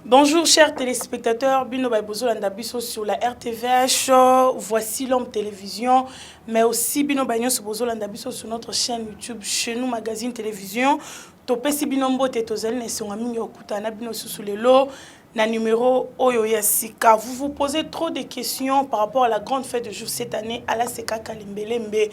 Bonjour chers téléspectateurs, Bino Baibozo Landabiso sur la RTVH, voici l'homme télévision, mais aussi Bino Bagnos Bozo Landabiso sur notre chaîne YouTube, chez nous magazine télévision. Topesi Binombo Tetozali Nesongami Okutana Bino Susulelo, na numéro Oyoya Sika. Vous vous posez trop de questions par rapport à la grande fête de jour cette année à la Seka Kalimbelembe.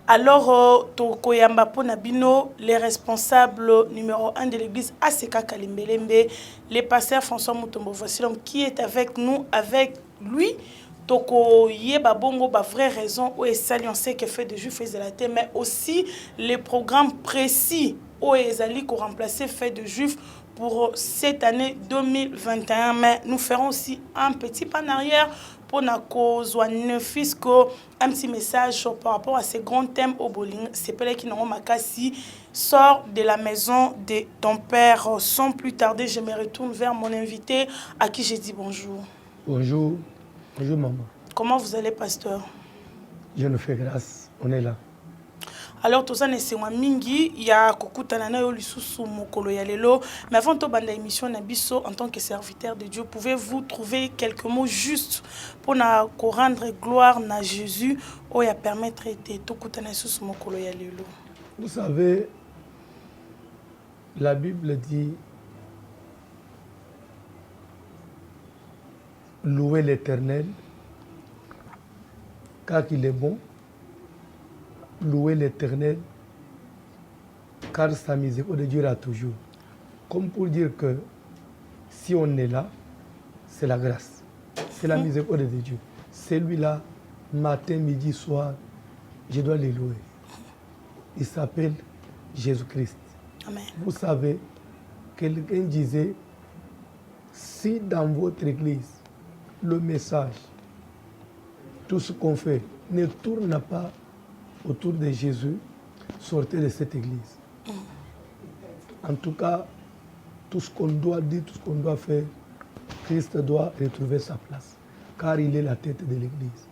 Alors, Tokoyamba Ponabino, les responsables numéro 1 de l'église Aseka Kalimbelembe, les pasteurs François Mutombo Vassilom, qui est avec nous, avec lui. Toko Yeba Bongo, ba vraie raison, où est sali, on sait que fait de juifs et de la terre, mais aussi les programmes précis où est sali qu'on remplacer fait de juifs pour cette année 2021. Mais nous ferons aussi un petit pas en arrière pour la cause, un petit message par rapport à ces grands thèmes au bowling. C'est pas qui n'ont makasi sort de la maison de ton père. Sans plus tarder, je me retourne vers mon invité à qui j'ai dit bonjour. Bonjour, bonjour maman. Comment vous allez, pasteur? Je nous fais grâce, on est là. Alors, tout ça, c'est moi mingi, il y a kokutana na yo lisusu mokolo ya lelo. Mais avant de banda émission Nabiso, en tant que serviteur de Dieu, pouvez-vous trouver quelques mots justes pour rendre gloire à Jésus ou ya permettre de tokutana lisusu mokolo ya lelo? Vous savez, la Bible dit louez l'Éternel car il est bon. Louez l'Éternel, car sa miséricorde durera toujours. Comme pour dire que si on est là, c'est la grâce. C'est la miséricorde de Dieu. Celui-là, matin, midi, soir, je dois le louer. Il s'appelle Jésus-Christ. Amen. Vous savez, quelqu'un disait, si dans votre église, le message, tout ce qu'on fait, ne tourne pas autour de Jésus, sortez de cette église. En tout cas, tout ce qu'on doit dire, tout ce qu'on doit faire, Christ doit retrouver sa place, car il est la tête de l'église.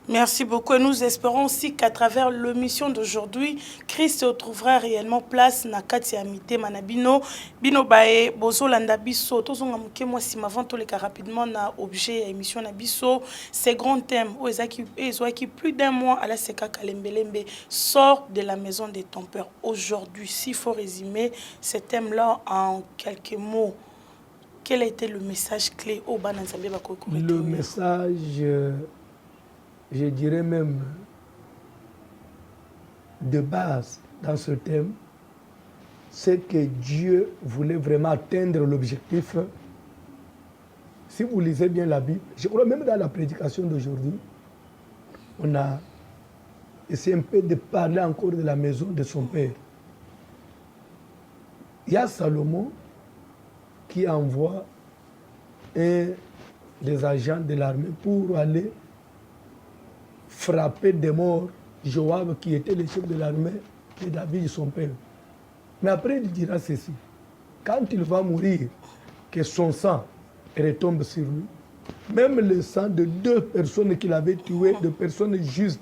Merci beaucoup. Et nous espérons aussi qu'à travers l'émission d'aujourd'hui, Christ retrouvera réellement place na kati amité manabino bino bae bozo landa biso tozonga muke moi si avant tous les cas rapidement na objet émission na biso ces grands thèmes où ezaki plus d'un mois à la Seka Kalembelembe sort de la maison de ton père. Aujourd'hui, s'il faut résumer ces thèmes là en quelques mots, quel a été le message clé au Bananzambe Bakoko? Le message, je dirais même de base dans ce thème, c'est que Dieu voulait vraiment atteindre l'objectif. Si vous lisez bien la Bible, je crois même dans la prédication d'aujourd'hui, on a essayé un peu de parler encore de la maison de son père. Il y a Salomon qui envoie un des agents de l'armée pour aller frapper de mort Joab qui était le chef de l'armée et David son père. Mais après il dira ceci, quand il va mourir, que son sang retombe sur lui, même le sang de deux personnes qu'il avait tuées, de personnes justes,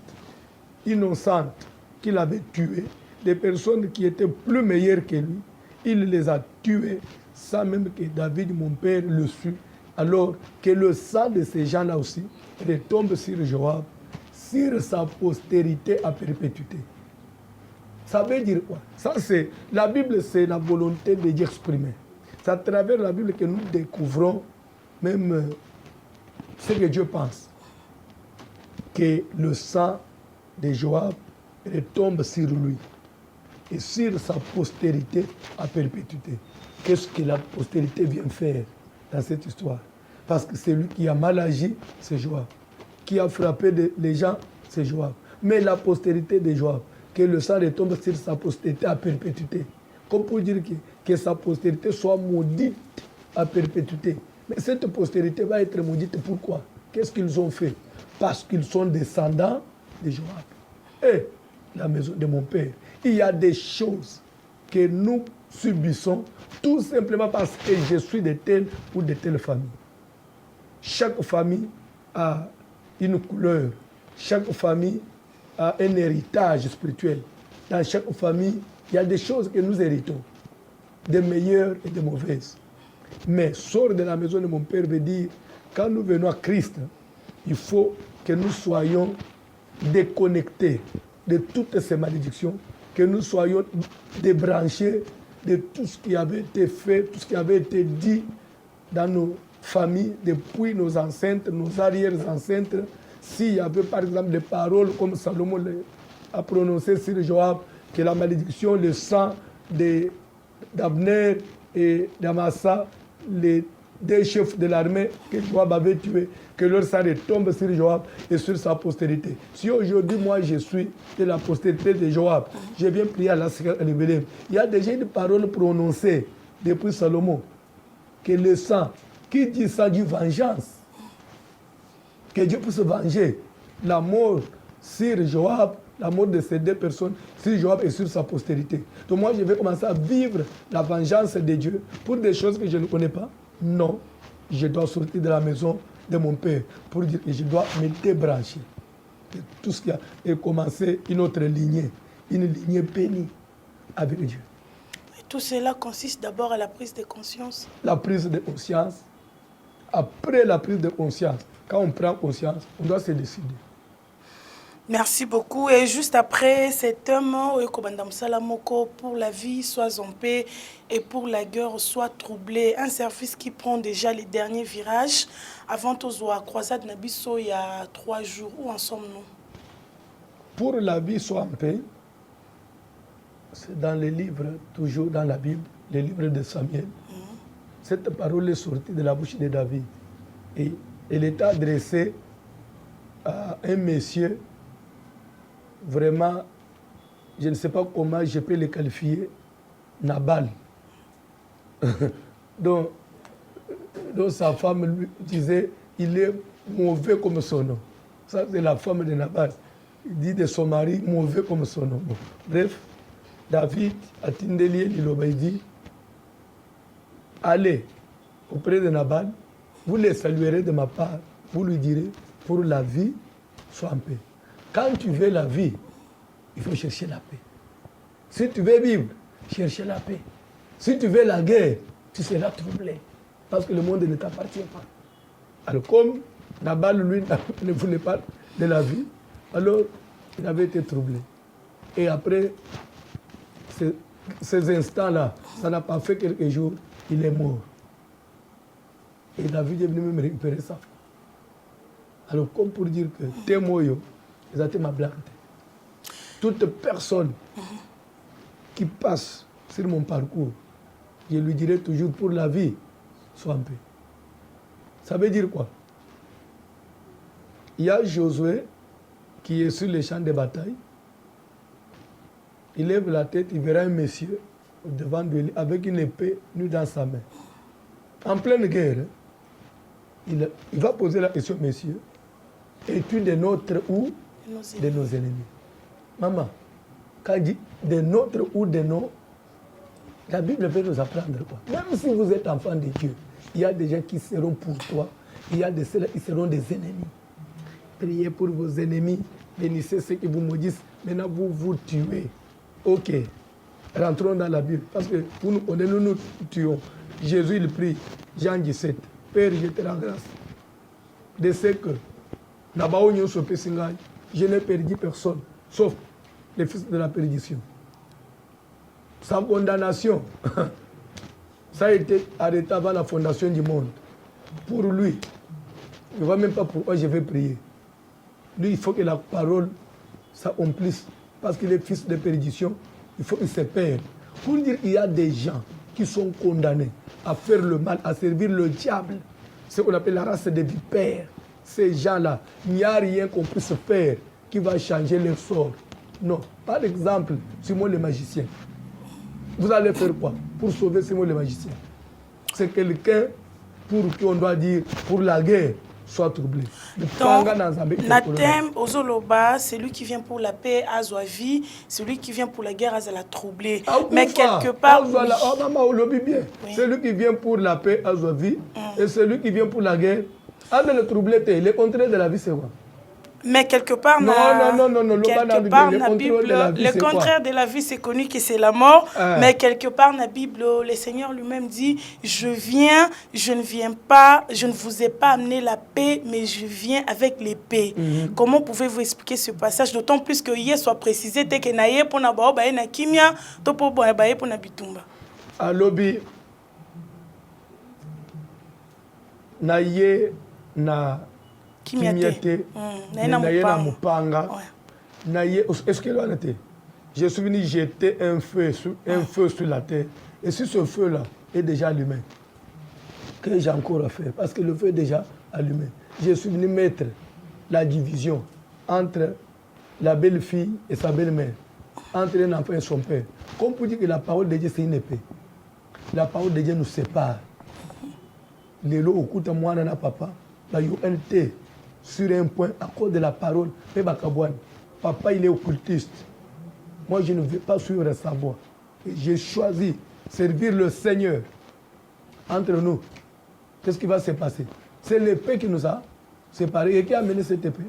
innocentes qu'il avait tuées, des personnes qui étaient plus meilleures que lui, il les a tuées sans même que David, mon père, le sût. Alors que le sang de ces gens-là aussi retombe sur Joab, sur sa postérité à perpétuité. Ça veut dire quoi? Ça, c'est la Bible, c'est la volonté de Dieu exprimée. C'est à travers la Bible que nous découvrons même ce que Dieu pense. Que le sang de Joab retombe sur lui et sur sa postérité à perpétuité. Qu'est-ce que la postérité vient faire dans cette histoire? Parce que c'est lui qui a mal agi, c'est Joab. Qui a frappé les gens, c'est Joab. Mais la postérité de Joab, que le sang retombe sur sa postérité à perpétuité. Comme pour dire que sa postérité soit maudite à perpétuité. Mais cette postérité va être maudite pourquoi? Qu'est-ce qu'ils ont fait? Parce qu'ils sont descendants de Joab. Et la maison de mon père, il y a des choses que nous subissons tout simplement parce que je suis de telle ou de telle famille. Chaque famille a une couleur. Chaque famille a un héritage spirituel. Dans chaque famille, il y a des choses que nous héritons, des meilleures et des mauvaises. Mais sors de la maison de mon père veut dire, quand nous venons à Christ, il faut que nous soyons déconnectés de toutes ces malédictions, que nous soyons débranchés de tout ce qui avait été fait, tout ce qui avait été dit dans nos familles, depuis nos ancêtres, nos arrière-ancêtres. S'il y avait par exemple des paroles comme Salomon a prononcé sur Joab, que la malédiction, le sang d'Abner et d'Amasa, les deux chefs de l'armée que Joab avait tués, que leur sang retombe sur Joab et sur sa postérité. Si aujourd'hui, moi, je suis de la postérité de Joab, je viens prier à la révélée. Il y a déjà une parole prononcée depuis Salomon, que le sang, qui dit ça dit vengeance, que Dieu puisse venger la mort sur Joab, la mort de ces deux personnes, sur Joab et sur sa postérité. Donc moi, je vais commencer à vivre la vengeance de Dieu pour des choses que je ne connais pas. Non, je dois sortir de la maison de mon père pour dire que je dois me débrancher de tout ce qui a et commencer une autre lignée bénie avec Dieu. Et tout cela consiste d'abord à la prise de conscience. La prise de conscience. Après la prise de conscience, quand on prend conscience, on doit se décider. Merci beaucoup. Et juste après cet homme, pour la vie soit en paix et pour la guerre soit troublée. Un service qui prend déjà les derniers virages. Avant à croisade Nabiso, il y a 3 jours. Où en sommes-nous? Pour la vie soit en paix, c'est dans les livres, toujours dans la Bible, les livres de Samuel. Cette parole est sortie de la bouche de David. Et elle est adressée à un monsieur. Vraiment, je ne sais pas comment je peux le qualifier, Nabal. donc, sa femme lui disait, il est mauvais comme son nom. Ça, c'est la femme de Nabal. Il dit de son mari, mauvais comme son nom. Bon. Bref, David a Tindelier, il dit, allez auprès de Nabal, vous le saluerez de ma part, vous lui direz, pour la vie, sois en paix. Quand tu veux la vie, il faut chercher la paix. Si tu veux vivre, chercher la paix. Si tu veux la guerre, tu seras troublé. Parce que le monde ne t'appartient pas. Alors comme Nabal, lui, ne voulait pas de la vie, alors il avait été troublé. Et après ces instants-là, ça n'a pas fait quelques jours, il est mort. Et David est venu me récupérer ça. Alors comme pour dire que t'es moyo, ma blague. Toute personne qui passe sur mon parcours, je lui dirai toujours pour la vie, sois en paix. Ça veut dire quoi? Il y a Josué qui est sur les champs de bataille. Il lève la tête, il verra un monsieur devant lui avec une épée nue dans sa main. En pleine guerre, il va poser la question, monsieur, es-tu de notre ou de nos ennemis? Maman, quand dit de notre ou de nos, la Bible veut nous apprendre quoi? Même si vous êtes enfant de Dieu, il y a des gens qui seront pour toi, il y a de ceux-là qui seront des ennemis. Priez pour vos ennemis, bénissez ceux qui vous maudissent, maintenant vous tuez. Ok, rentrons dans la Bible, parce que nous connaissons, nous tuons. Jésus il prie, Jean 17, Père, je te rends grâce de ce que je n'ai perdu personne, sauf les fils de la perdition. Sans condamnation, ça a été arrêté avant la fondation du monde. Pour lui, il ne voit même pas pourquoi je vais prier. Lui, il faut que la parole s'accomplisse. Parce qu'il est fils de perdition, il faut qu'il se perde. Pour dire qu'il y a des gens qui sont condamnés à faire le mal, à servir le diable. Ce qu'on appelle la race des vipères. Ces gens-là, il n'y a rien qu'on puisse faire qui va changer leur sort. Non. Par exemple, Simon le magicien. Vous allez faire quoi pour sauver Simon le magicien? C'est quelqu'un pour qui on doit dire, pour la guerre, soit troublé. Donc, Natem Ozoloba, c'est lui qui vient pour la paix, Azoavi, c'est lui qui vient pour la guerre, Azala troublé. Mais quelque part. Oui. C'est lui qui vient pour la paix, Azoavi, et c'est lui qui vient pour la guerre. Le troublé, le contraire de la vie, c'est quoi? Mais quelque part, non, quelque part, le contraire de la vie, c'est connu que c'est la mort. Mais quelque part, dans la Bible, le Seigneur lui-même dit, je ne vous ai pas amené la paix, mais je viens avec l'épée. Comment pouvez-vous expliquer ce passage? D'autant plus que hier soit précisé, que naye pour na bao bae na kimia, to po bae pour na bitumba. Alobi, naye na Kimiate, na mupanga, est-ce que l'on était? Je suis venu jeter un feu sur la terre. Et si ce feu-là est déjà allumé, que j'ai encore à faire? Parce que le feu est déjà allumé. Je suis venu mettre la division entre la belle-fille et sa belle-mère, entre un enfant et son père. Comme pour dire que la parole de Dieu, c'est une épée. La parole de Dieu nous sépare. Les lots au coup de moi, nana papa, la UNT. Sur un point, à cause de la parole, papa il est occultiste. Moi je ne vais pas suivre sa voie. J'ai choisi servir le Seigneur entre nous. Qu'est-ce qui va se passer? C'est l'épée qui nous a séparés. Et qui a amené cette épée?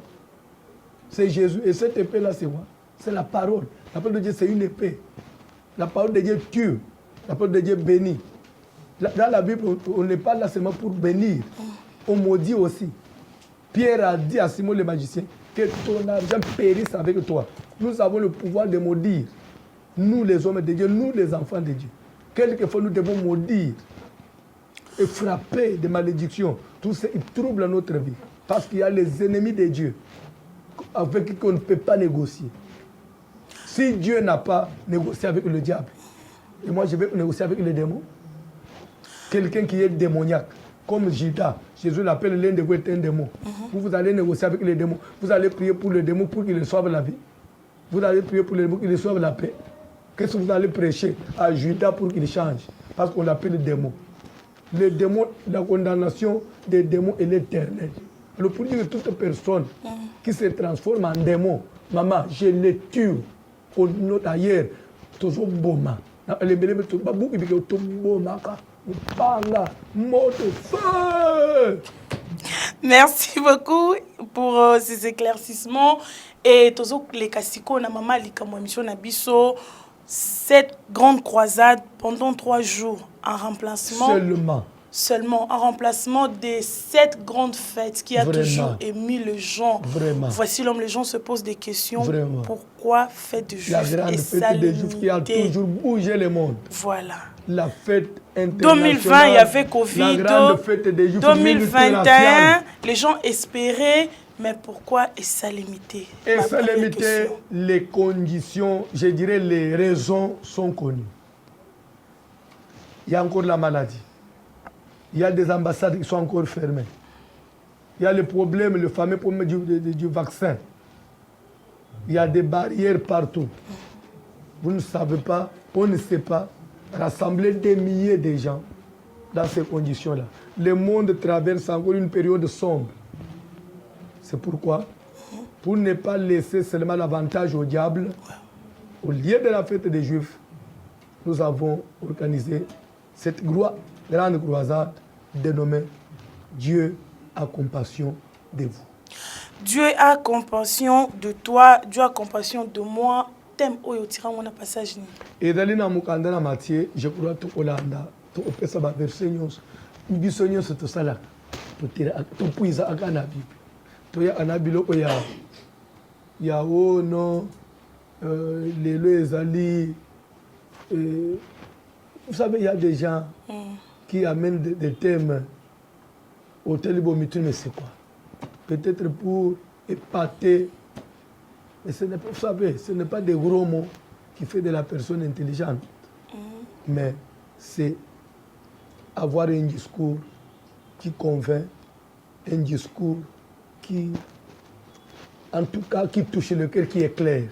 C'est Jésus. Et cette épée-là, c'est quoi? C'est la parole. La parole de Dieu, c'est une épée. La parole de Dieu tue. La parole de Dieu bénit. Dans la Bible, on n'est pas là seulement pour bénir. On maudit aussi. Pierre a dit à Simon le magicien que ton argent périsse avec toi. Nous avons le pouvoir de maudire. Nous les hommes de Dieu, nous les enfants de Dieu. Quelquefois nous devons maudire et frapper des malédictions. Tout ça, ils troublent notre vie. Parce qu'il y a les ennemis de Dieu avec qui on ne peut pas négocier. Si Dieu n'a pas négocié avec le diable, et moi je vais négocier avec les démons, quelqu'un qui est démoniaque, comme Judas, Jésus l'appelle l'un de vous est un démon. Vous allez négocier avec les démons. Vous allez prier pour le démon pour qu'il reçoive la vie. Vous allez prier pour le démon pour qu'il reçoive la paix. Qu'est-ce que vous allez prêcher à Judas pour qu'il change? Parce qu'on l'appelle le démon. Le démon, la condamnation des démons est l'éternel. Alors pour dire que toute personne qui se transforme en démon, maman, je le tue. Au nom d'ailleurs, toujours boma. Merci beaucoup pour ces éclaircissements. Et toujours les Kassiko, na maman likamo émission na biso, cette grande croisade pendant 3 jours en remplacement. Seulement en remplacement de cette grande fête qui a toujours émis les gens. Voici l'homme, les gens se posent des questions. Pourquoi fête de Juifs? La grande fête des Juifs qui a toujours bougé le monde. Voilà. La fête internationale. 2020, il y avait Covid. La grande fête des Juifs. 2021, les gens espéraient, mais pourquoi est ça limité? Et ça limité, les conditions, je dirais les raisons sont connues. Il y a encore la maladie. Il y a des ambassades qui sont encore fermées. Il y a le problème, le fameux problème du vaccin. Il y a des barrières partout. Vous ne savez pas, on ne sait pas rassembler des milliers de gens dans ces conditions-là. Le monde traverse encore une période sombre. C'est pourquoi, pour ne pas laisser seulement l'avantage au diable, au lieu de la fête des Juifs, nous avons organisé cette grande croisade dénommée Dieu a compassion de vous. Dieu a compassion de toi, Dieu a compassion de moi. Thème oyo tira mon passage ni. Et dans na mukanda na Matthieu, je crois to Olanda, to opesa ba verset nyos. Biso nyos to sala. To tira to puiza aka na Bible. To ya anabilo oya. Ya ono les ezali. Vous savez, il y a des gens qui amènent des thèmes au télébomitu, mais c'est quoi? Peut-être pour épater. Mais ce n'est pas, vous savez, ce n'est pas des gros mots qui font de la personne intelligente. Mais c'est avoir un discours qui convainc, un discours qui, en tout cas, qui touche le cœur, qui est clair.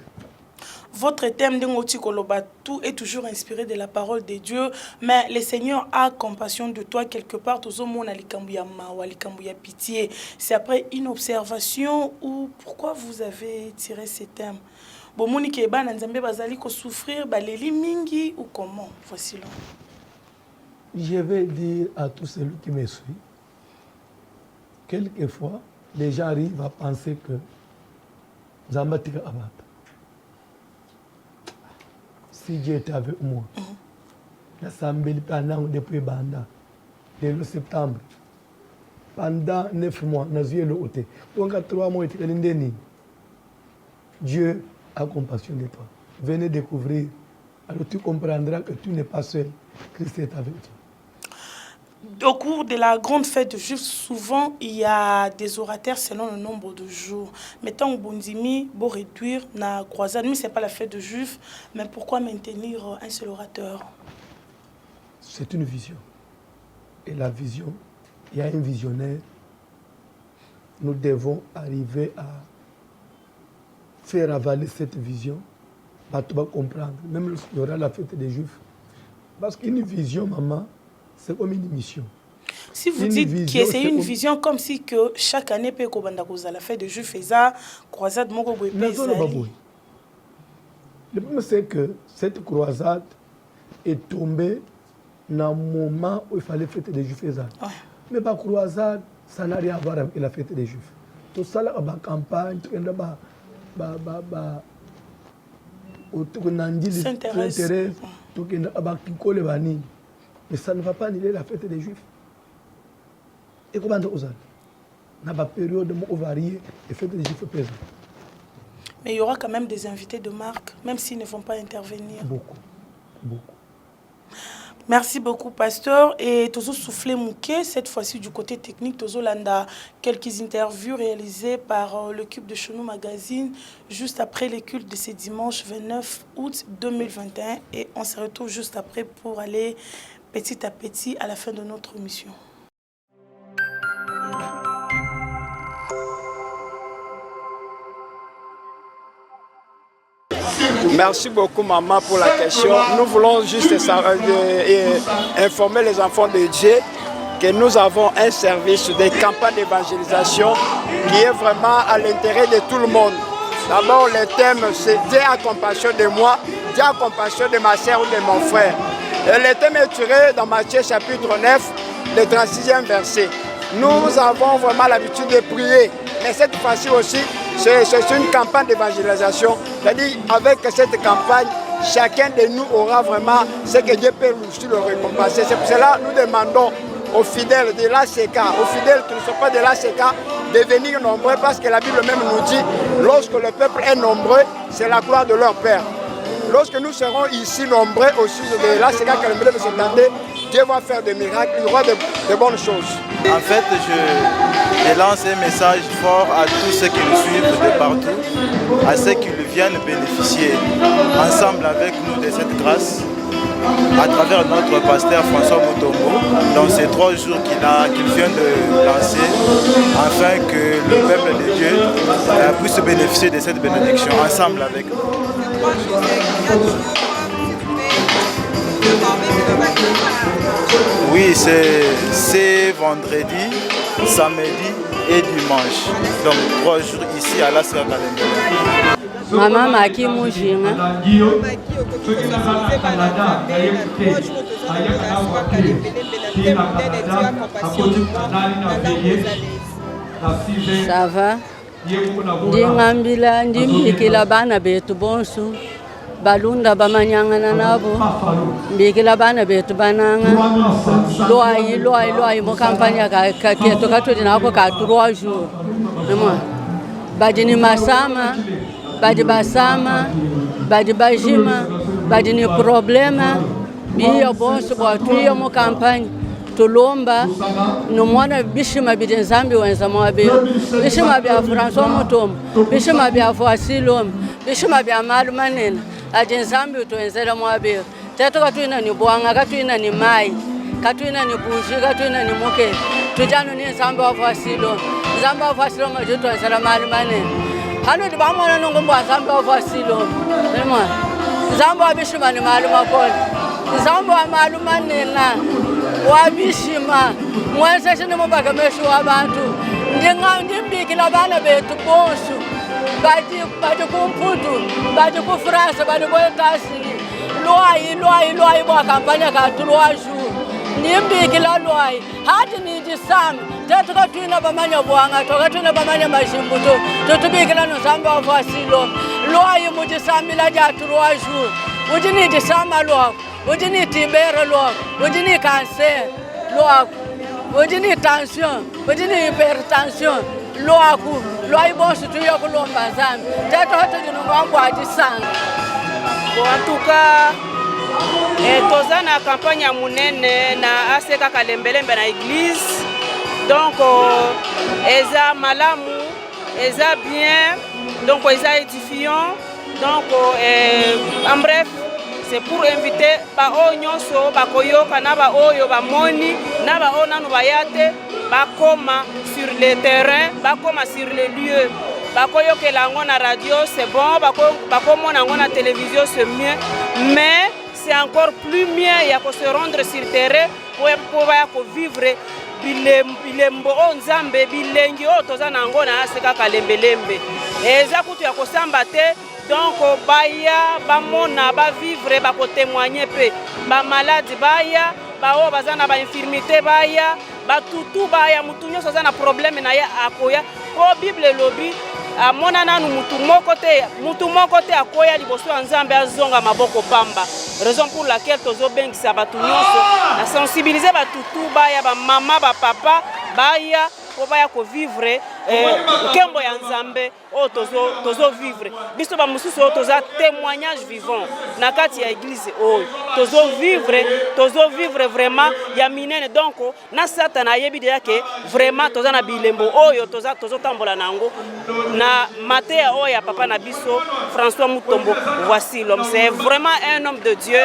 Votre thème d'Engoti Koloba, tout est toujours inspiré de la parole de Dieu, mais le Seigneur a compassion de toi quelque part. Tout le monde a pitié. C'est après une observation ou pourquoi vous avez tiré ce thème? Bon, Monique Eba Nzambe bazali ko souffrir baleli mingi ou comment? Voici là. Je vais dire à tous ceux qui me suivent, quelquefois, les gens arrivent à penser que Zambatika Abata. Si Dieu était avec moi, l'Assemblée pendant depuis Banda, dès le septembre, pendant 9 mois, nous avons le hôtel. Donc, 3 mois, Dieu a compassion de toi. Venez découvrir. Alors tu comprendras que tu n'es pas seul. Christ est avec toi. Au cours de la grande fête de Juifs, souvent, il y a des orateurs selon le nombre de jours. Mettons au Bondimi, pour réduire la croisade. Mais ce n'est pas la fête de Juifs, mais pourquoi maintenir un seul orateur? C'est une vision. Et la vision, il y a un visionnaire. Nous devons arriver à faire avaler cette vision. Tu vas comprendre. Même lorsqu'il y aura la fête des Juifs. Parce qu'une vision, maman, c'est comme une mission. Si vous dites que c'est une vision comme si que chaque année, la fête de Juifs et la croisade, le problème, c'est que cette croisade est tombée dans le moment où il fallait fêter des Juifs. Ouais. Mais la croisade, ça n'a rien à voir avec la fête des Juifs. Tout ça, la campagne, Sainte-Thérèse, mais ça ne va pas annuler la fête des Juifs. Et comment on a une période où variée et fête des Juifs présente. Mais il y aura quand même des invités de marque, même s'ils ne vont pas intervenir. Beaucoup. Merci beaucoup, pasteur. Et Tozo Soufflé Mouké, cette fois-ci du côté technique, Tozo Landa, quelques interviews réalisées par le Cube de Chenou Magazine, juste après les cultes de ce dimanche 29 août 2021. Et on se retrouve juste après pour aller petit à petit à la fin de notre mission. Merci beaucoup, maman, pour la question. Nous voulons juste informer les enfants de Dieu que nous avons un service de campagne d'évangélisation qui est vraiment à l'intérêt de tout le monde. D'abord, le thème, c'est Dieu a compassion de moi, Dieu a compassion de ma soeur ou de mon frère. Et le thème est tiré dans Matthieu chapitre 9, le 36e verset. Nous avons vraiment l'habitude de prier, mais cette fois-ci aussi, c'est une campagne d'évangélisation. C'est-à-dire, avec cette campagne, chacun de nous aura vraiment ce que Dieu peut le récompenser. C'est pour cela que nous demandons aux fidèles de l'ACK, aux fidèles qui ne sont pas de l'ACK, de venir nombreux, parce que la Bible même nous dit, lorsque le peuple est nombreux, c'est la gloire de leur Père. Lorsque nous serons ici nombreux au sujet de l'ACK, Dieu va faire des miracles, il y aura de bonnes choses. En fait, je lance un message fort à tous ceux qui nous suivent de partout, à ceux qui viennent bénéficier ensemble avec nous de cette grâce, à travers notre pasteur François Mutombo, dans ces 3 jours qu'il vient de lancer, afin que le peuple de Dieu puisse bénéficier de cette bénédiction ensemble avec nous. Oui, c'est vendredi, samedi et dimanche. Donc 3 jours ici à la Sœur Kalembele. Maman Maki Moujinga. Ça va? Ndingambila ndimbikila bana betu bonsu. Balunda bamanyangana nabo mbikila bana betu bananga loyi mo kampanya ka keto katodi nako ka 3 jours nemo badini masama badi basama badi bajima badi ni problema biyo bonso bwatuyo mo kampanya tulomba no mwana bishima bidenzambi wenza mwabe bishima bya François Mutombo bishima bya Voisilom bishima bya malumanena ajenzambi utwenzela mwabe teto katwina ni bwanga katwina ni mai katwina ni buji katwina ni muke tujano ni nzambi wa Voisilom nzambi wa Voisilom ajutwenzela malumanena hano di bamwana nongombo nzambi wa Voisilom nemo nzambi wa bishima ni malumakona nzambi wa malumanena wabishima mwenza shine mubagameshu wabantu ndimbikila bana betu bonsu badi kumputu badi ku France badi ko États-Unis loi bwa campagne ka 3 jours Nimbi kila loai. Hadi ni jisam. Tatuka tuina bamanya buanga. Toka tuina bamanya mashimbuto. Tutubi kila nusamba wafasilo. Loai mujisami la jatu 3 jours. Ujini jisama loa. Ujini tibere loa. Ujini cancer loa. Ujini tension. Ujini hypertension. Loa ku. Loai bosu tuya kulomba zambi. Tatu hata jinungambu ajisanga. En tout cas, toza na campagne ya munene na aseka kalembelembe na église. Donc eza malamu, eza bien, donc eza édifiant. Donc en bref, c'est pour inviter ba nyonso ba koyoka na ba oyo ba moni na ba ona no bayate ba koma sur le terrain, ba koma sur les lieux. Bakoyoke lango na radio, c'est bon, bakomo nango na télévision, c'est mieux, mais c'est encore plus mieux, il y a que se rendre sur le terrain pour vivre bilembo o nzambe bilengi o toza nango na aseka kalembelembe. Eza kutu ya kosamba te, donc baya bamona ba vivre ba ko témoigner pe ba malade baya ba o bazana ba infirmité baya ba tutu baya mutu nyoso za na problème na ya akoya ko Bible lobby amona nanu mutu moko te akoya liboso ya nzambe azonga maboko pamba. Raison pour laquelle tozo bengisa batu nyonso na sensibiliser batutu baya ba mama ba papa baya po baya ko vivre kembo ya nzambe o tozo vivre biso ba mususu toza témoignage vivant na kati ya église o tozo vivre vraiment ya minene. Donc na satana yebi de yake vraiment toza na bilembo oyo tozo tambola nango na matea oya papa na biso François Mutombo. Voici l'homme, c'est vraiment un homme de Dieu,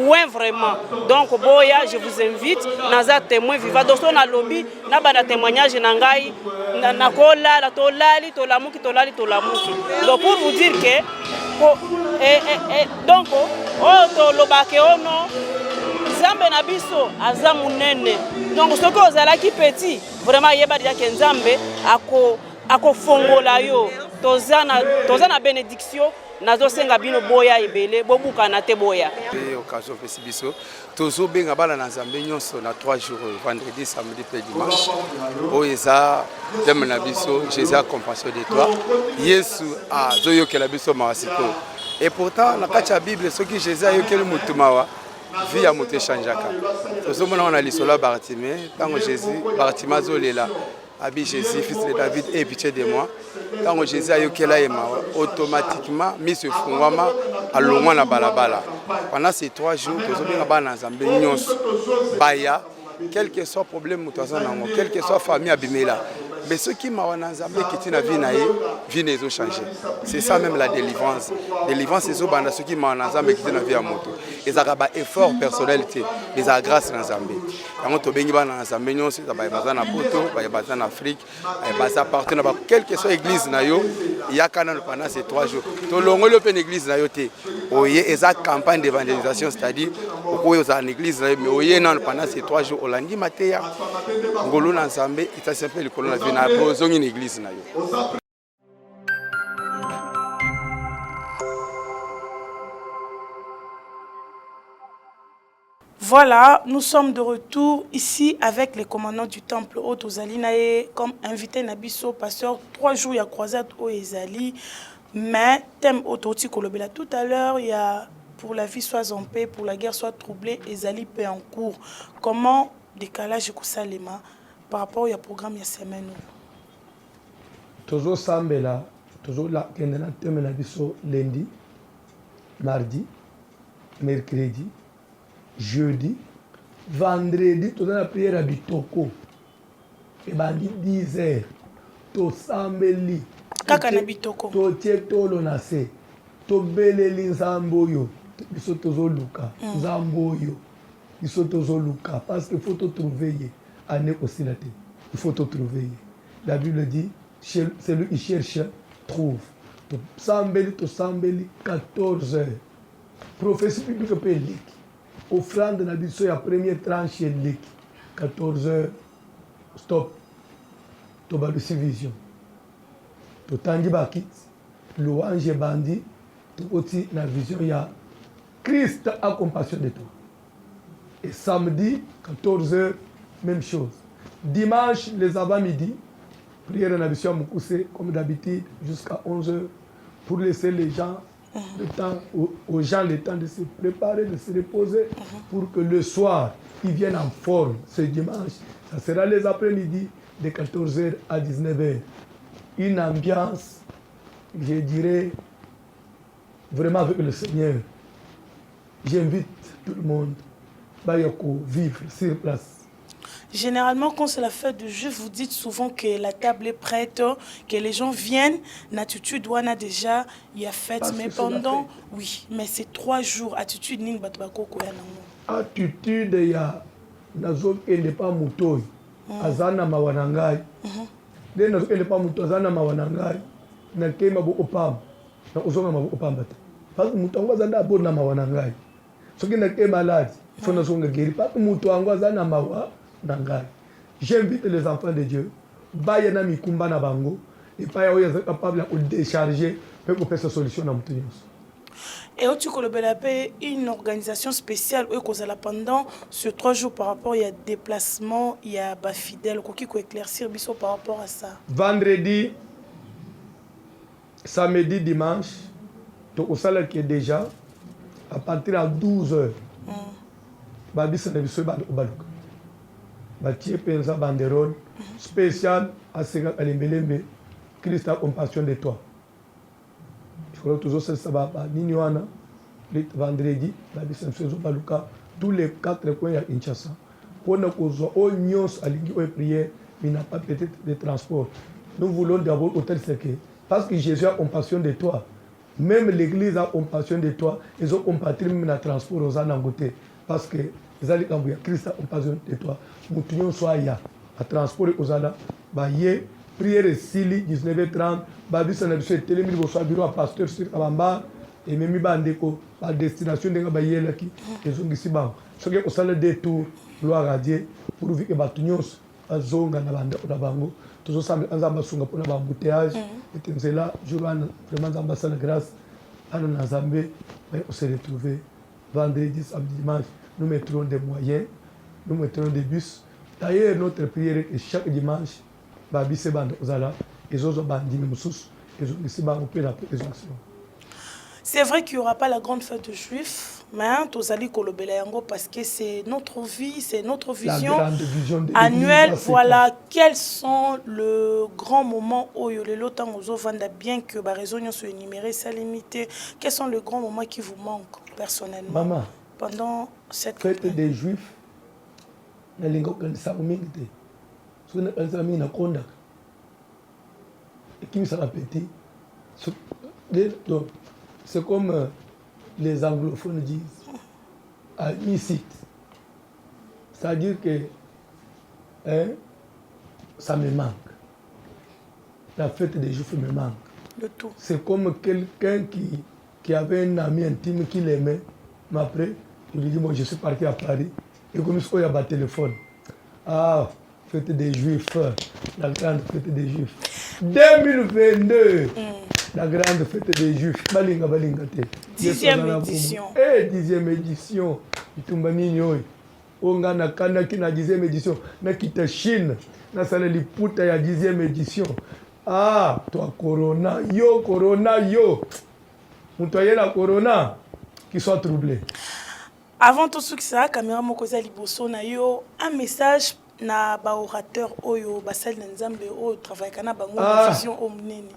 ouais vraiment. Donc boya, je vous invite naza témoin vivant donc on a lobby na bana témoignage na ngai na kola la tolali tolamuki. Donc pour vous dire que donc to lobake ono nzambe na biso aza munene. Donc ce que ozalaki petit vraiment yeba dia ke nzambe ako fongola yo toza na bénédiction nazo senga bino boya ebele bobuka na te boya occasion pesi biso tozo benga bala na nzambe nyonso na 3 jours vendredi samedi pe dimanche oeza thème na biso Jésus a compassion de toi Yesu azoyokela biso mawasiko. Et pourtant na kati ya Bible soki Jésus ayokeli mutu mawa vie ya moto echangeaka. Tozomona on a lisola Bartimée tango Jésus Bartimée azolela abi Jésus fils de David aie pitié de moi. Quand Jésus ayokela ema automatiquement mis se fungwama alongwa na balabala. Pendant ces 3 jours tozobenga bana nzambe nyonso baya quel que soit problème mutoza nango quel que soit famille abimela. Mais ce qui m'a enzambé qui na vie naie vie nezo changer. C'est ça même la délivrance. Délivrance c'est banda ce qui m'a enzambé qui na vie à moto. Et ça ba effort personnalité, les grâce nzambé. Quand to bengi bana nzambé nyonso ça ba bazana poto, ba bazana Afrique, ba ça partout na ba quelle que soit église na yo, il y a quand pendant ces 3 jours. To longo le pen église na yo té. Oye eza campagne d'évangélisation c'est-à-dire oyo za église na yo mais oye nan pendant ces 3 jours olandi mateya ngolo na nzambé ita simple le kolona vie na bozongi une église na yo. Voilà, nous sommes de retour ici avec les commandants du temple Otozali Nae comme invité Nabiso, pasteur 3 jours il y a croisade au Ezali, mais thème Ototi Kolobela tout à l'heure il y a pour la vie soit en paix, pour la guerre soit troublée, Ezali paix en cours. Comment décalage Kosalema par rapport au programme il y a semaine. Tozo sambela, tozo la kendana thème Nabiso lundi, mardi, mercredi. Jeudi, vendredi, tu as la prière à Bitoko. Et bandi 10h, tu sambeli. Kaka na Bitoko. Tu tiens tout le nase. Tu beleli zamboyo. Biso tozo luka. Zamboyo. Biso tozo luka. Parce qu'il faut te trouver. Ane aussi la tête. Il faut te trouver. La Bible dit, celui qui cherche, trouve. Tu sambeli 14h. Prophétie biblique peut lire. Offrande na biso ya première tranche leki 14h stop to ba vision to tangi bakit louange bandi to oti na vision ya Christ a compassion de toi Et samedi, 14h, même chose. Dimanche, les avant-midi, prière en Abissia Moukoussé, comme d'habitude, jusqu'à 11h, pour laisser les gens, le temps, aux gens le temps de se préparer, de se reposer, pour que le soir, ils viennent en forme. Ce dimanche, ça sera les après-midi, de 14h à 19h. Une ambiance, je dirais, vraiment avec le Seigneur. J'invite tout le monde à vivre sur place. Généralement, quand c'est la fête de Juifs, vous dites souvent que la table est prête, que les gens viennent. L'attitude, on a déjà, il y a fête, parce mais pendant, oui, mais c'est 3 jours. Attitude, ning batbako koya nango. Attitude, il y a nazo kende pa mutoy, azana mawanangai. De nazo kende pa mutoy, azana mawanangai. Na kema bo opam, na uzonga mabo opam bata. Parce que mutango azana abo na mawanangai. Soki na kema malade, il faut nazo ngeri. Parce que mutango azana mawa. J'invite les enfants de Dieu, bayana mikumba na bango, et pas être capable de décharger pour faire sa solution dans le. Et au Tukolobelapé, une organisation spéciale pendant ces 3 jours par rapport il y a déplacement, il y a bas fidèles, qui peut éclaircir biso par rapport à ça. Vendredi, samedi, dimanche, tout au salaire qui est déjà à partir de 12h. Babis na biso ba obaluka. Bâtir pensa banderole spécial à Ségal Alimbelembe, Christ a compassion de toi. Je crois que toujours ça va Niniwana, le vendredi, la Bissemsezo Baluka, tous les 4 coins à Kinshasa. Pour nous causer au Nyons à l'Ingi au prière, mais n'a pas peut-être de transport. Nous voulons d'abord hôtel Seke, parce que Jésus a compassion de toi. Même l'Église a compassion de toi. Ils ont compassion même dans le transport aux Anangoté, parce que Christ a compassion de toi. Moutounion soit ya à transport aux ala baye prière sili 19h30 babisa na biso telemi boso bureau à pasteur sur Kabamba et memi bandeko à destination de baye là qui ezongisi ba soki au salle de tour gloire à Dieu pour vivre batunions azonga na banda na bango toujours samedi anzamba sunga pour na embouteillage et nzela jour vraiment nzamba sana grâce ana na Zambé on se retrouver vendredi samedi dimanche nous mettrons des moyens. Nous mettons des bus. D'ailleurs, notre prière est chaque dimanche, Babi Sebande Ozala, et Zozo Bandini Moussous, et Zozo Bandini la présentation. C'est vrai qu'il n'y aura pas la grande fête de Juifs, mais Tozali Kolobelayango, parce que c'est notre vie, c'est notre vision, annuelle. Voilà, quels sont les grands moments où il y a longtemps aux Vanda, bien que la raison soit énumérée, c'est limité. Quels sont les grands moments qui vous manquent personnellement? Maman. Pendant cette fête des Juifs, na lingo kanisa mingi so na kanisa mingi na konda et qui ça répété donc c'est comme les anglophones disent à mi-site, c'est-à-dire que ça me manque, la fête des Juifs me manque de tout. C'est comme quelqu'un qui avait un ami intime qui l'aimait, mais après il lui dit, moi je suis parti à Paris, et comme il y a un téléphone. Ah, fête des Juifs, la grande fête des Juifs. 2022, la grande fête des Juifs. Balinga balinga te. 10e édition. 10e édition. Itumba nini oi. Onga na kana ki na 10e édition. Na kita Chine. Na sala liputa ya 10e édition. Ah, toi corona, yo. Moutoye la corona, qui soit troublé. Avant tout ce qui sera caméra mokoza liboso na yo un message na ba orateur oyo basal nzambe o travail kana bango vision omnene.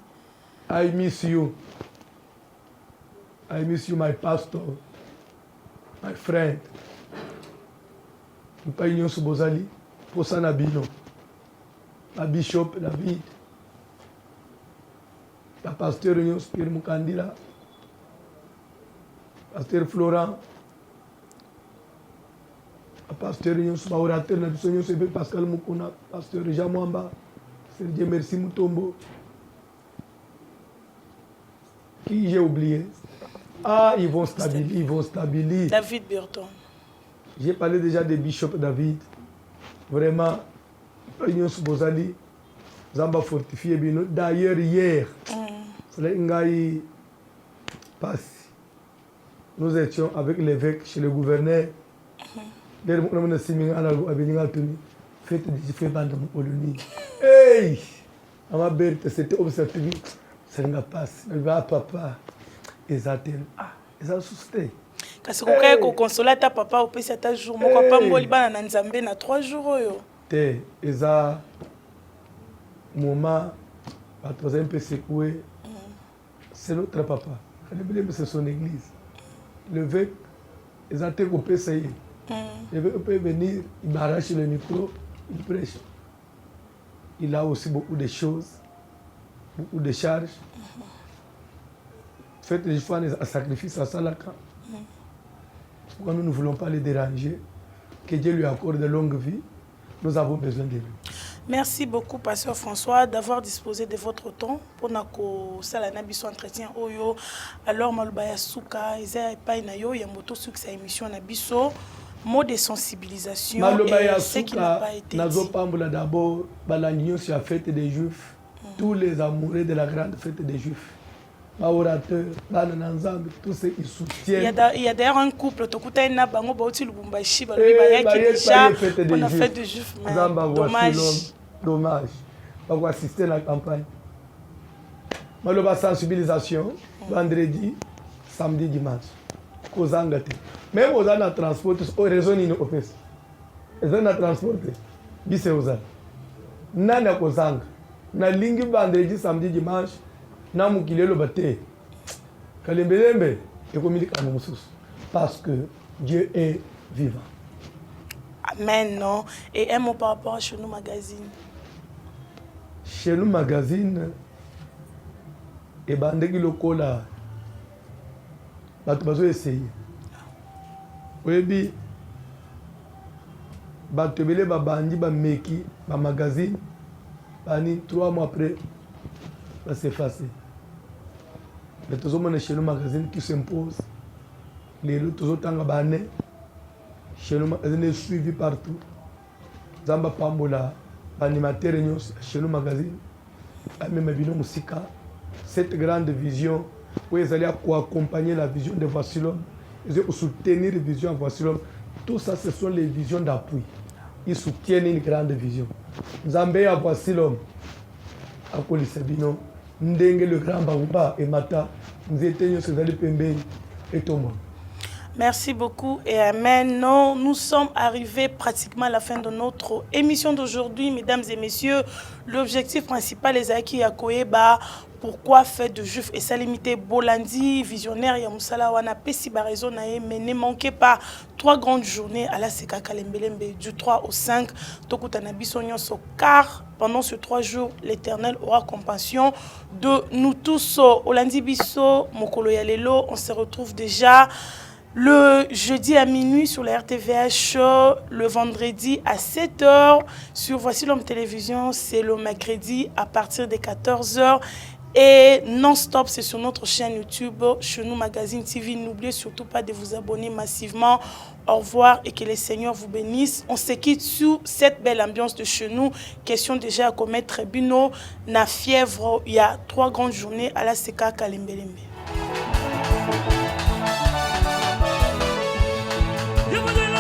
I miss you my pastor, my friend. Mpa nyonso bozali posa na bino. La bishop David. La pasteur nyonso Pierre Mukandila. Pasteur Florent. Pasteur Nyonso, orateur, Pascal Mukuna, pasteur Jean Mwamba, Serge Merci Mutombo. Qui j'ai oublié? Ah, ils vont stabiliser. David Burton. J'ai parlé déjà de Bishop David. Vraiment, Nyonso Bozali, Zamba fortifié. D'ailleurs, hier, nous étions avec l'évêque chez le gouverneur. on a simé à la Abéningatoni, fête de fait bande de Polonie. Hey! À ma belle, c'était observé, ça ne passe. Elle va à papa. Et ça t'aime. Ah, et ça susté. Parce que quand on console ta papa, au pays, c'est un jour. Mon papa m'a dit que na Nzambe na 3 jours. Et ça, moment, à 3 un peu secoué, c'est notre papa. C'est son église. Le vœu, ils ont été coupés, ça y est. Le vœu peut venir, il m'arrache le micro, il prêche. Il a aussi beaucoup de choses, beaucoup de charges. Faites les fois un sacrifice à Salaka. Pourquoi nous ne voulons pas les déranger? Que Dieu lui accorde de longue vie. Nous avons besoin de lui. Merci beaucoup, Pasteur François, d'avoir disposé de votre temps pour que Salana Biso entretien Oyo. Alors, Malbaya Souka, Isa Painayo, Yamoto Succès émission Nabiso. Mot de sensibilisation. Malbaya ce qui n'a pas été dit. D'abord, Balagnon sur la fête des Juifs. Tous les amoureux de la grande fête des Juifs. Orateur, tous ceux qui soutiennent. Il y a d'ailleurs un couple, déjà on a fait de Juifs, mais dommage. Dommage. On va assister à la campagne. Maloba sensibilisation, vendredi, samedi, dimanche. Même aux gens transport, au réseau ni au pes. Les gens transport, bis aux gens. Nana kozanga. Na lingi vendredi, samedi, dimanche. Namukilelo bate Kalembelembe et communique à nous parce que Dieu est vivant. Amen. Non. Et un mot par rapport à Chez nous Magazine. Chez nous Magazine, et bandeki lokola, batu bazo essayer. Webi, batu bele babandi ba meki ba magazine, bani 3 mois après, va s'effacer. Mais tous les chez nous magazine qui s'impose, les autres tanga bané, chez nous magazine est suivi partout. Zamba Pambola, animateur chez nous magazine, même Bino Musika, cette grande vision où ils allaient accompagner la vision de Voici l'homme, ils allaient soutenir la vision de Voici l'homme. Tout ça, ce sont les visions d'appui. Ils soutiennent une grande vision. Zambé à Voici l'homme, à Kolisabino. Ndenge le grand Baouba et Mata, nous étions sur les Pembe et Thomas. Merci beaucoup et amen. Non, nous sommes arrivés pratiquement à la fin de notre émission d'aujourd'hui, mesdames et messieurs. L'objectif principal est Zaki Akoeba. Pourquoi fête de Juifs et ça limité Bolandi, visionnaire Yamoussala Wana Pessi Baraison mais ne manquez pas 3 grandes journées à la Seka Kalembelembe du 3 au 5 Tokutanabi Sonyoso car pendant ces 3 jours l'Éternel aura compassion de nous tous. Olandi Biso, Mokolo Yalelo, on se retrouve déjà le jeudi à minuit sur la RTVH, le vendredi à 7h sur Voici l'homme télévision, c'est le mercredi à partir de 14h. Et non-stop, c'est sur notre chaîne YouTube, Chez nous Magazine TV. N'oubliez surtout pas de vous abonner massivement. Au revoir et que les seigneurs vous bénissent. On se quitte sous cette belle ambiance de chez nous. Question déjà à commettre Bino, na fièvre. Il y a 3 grandes journées à la Seka Kalembelembe. Yamadele,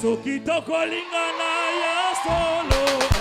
Soki toko lingana ya solo